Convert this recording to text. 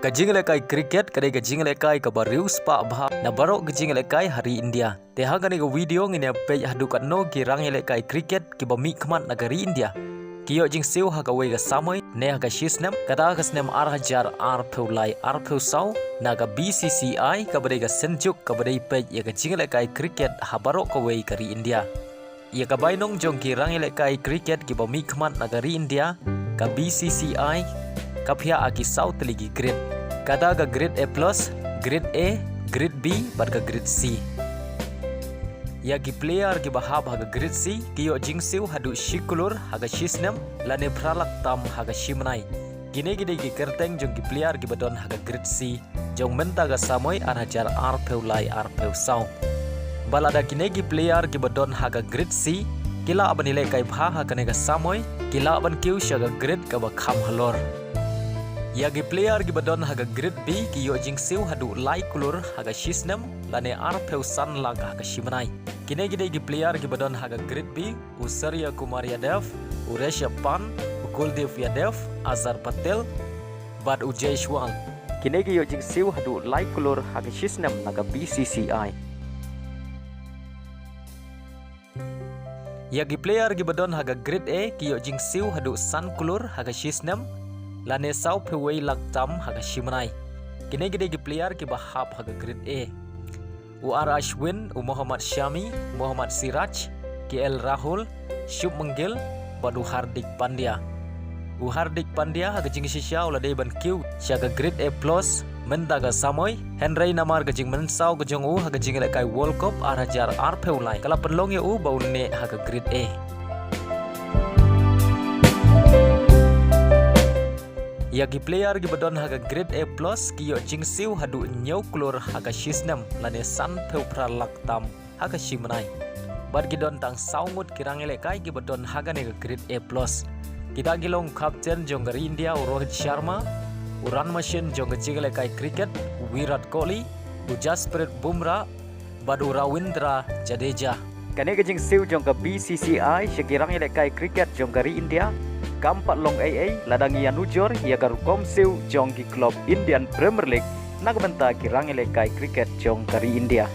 Kajing lekai kriket kadai kajing lekai kabariu spa bah na barok kajing lekai hari India. Teha gani ke video ngini page hadukat no girang lekai kriket ki bami kmat nagari India. Kiyo jing siu ha kawai ga samoi ne ha ka shisnem kata ka snem ar peulai ar peusau naga BCCI kabadai ga senjuk kabadai page ya kajing lekai kriket ha barok kawai kari India. Ia kabai nong jong girang lekai kriket ki bami kmat nagari India ka BCCI kapia aki South League grade. Kada ka grade A+, grade A, grade B, bat ka grade C. Ya ki player ki bahab haga grade C, kiyo jingsiu hadu shikulur haga shisnem, lane pralak tam haga shimnai. Gine-gine ki kerteng jong ki player ki badon haga grade C, jong menta ga samoy hajar ar peulai ar peusau. Balada kine ki player ki badon haga grade C, kila aban nilai kai bha haga nega samoy, kila aban kiu shaga grade ka ba kham halor. Yagi player gi badon haga grade B ki yo jingsiu hadu lai kulur haga shisnem lane ar peusan lag haga shimnai. Kine gide gi player gi badon haga grade B Surya Kumar Yadav, Rishabh Pant, Kuldeep Yadav, Azhar Patel, bad Jaiswal. Kine gi yo jingsiu hadu lai kulur haga shisnem naga BCCI. Yagi player gi badon haga grade A ki yo jingsiu hadu san kulur haga shisnem lane sau peway laktam haga shimnai. Kine gide gi player ki bahab haga grade A. UR Ashwin, Muhammad Syami, Muhammad Siraj, KL Rahul, Shub Manggil, badu Hardik Pandya. Hardik Pandya haga jing shisha ulade ban kiu shaga grade A+, mendaga samoy, Henry Namar gajing mensau gajong haga jing lekai World Cup hajar ar peulai. Kala penlong ya baune haga grade A. Yagi player gi badon haga grade A+ kiyo jingsiu hadu nyau klur haga shisnem lane san peu pralak tam haga shimnai. Bad gidon tang saungut kirangele kai gi badon haga nega grade A+. Kita gilong kapten jonggari India Rohit Sharma, run machine jongga jigale kai cricket Virat Kohli, Jasprit Bumrah, badu Rawindra Jadeja. Kane gajing siu jongga BCCI shagirang ele kai cricket jonggari India. Kampat long AA ladangi Yanujor yagar komsiu jong ki klub Indian Premier League nagbenta kirang elekai cricket jong kari India.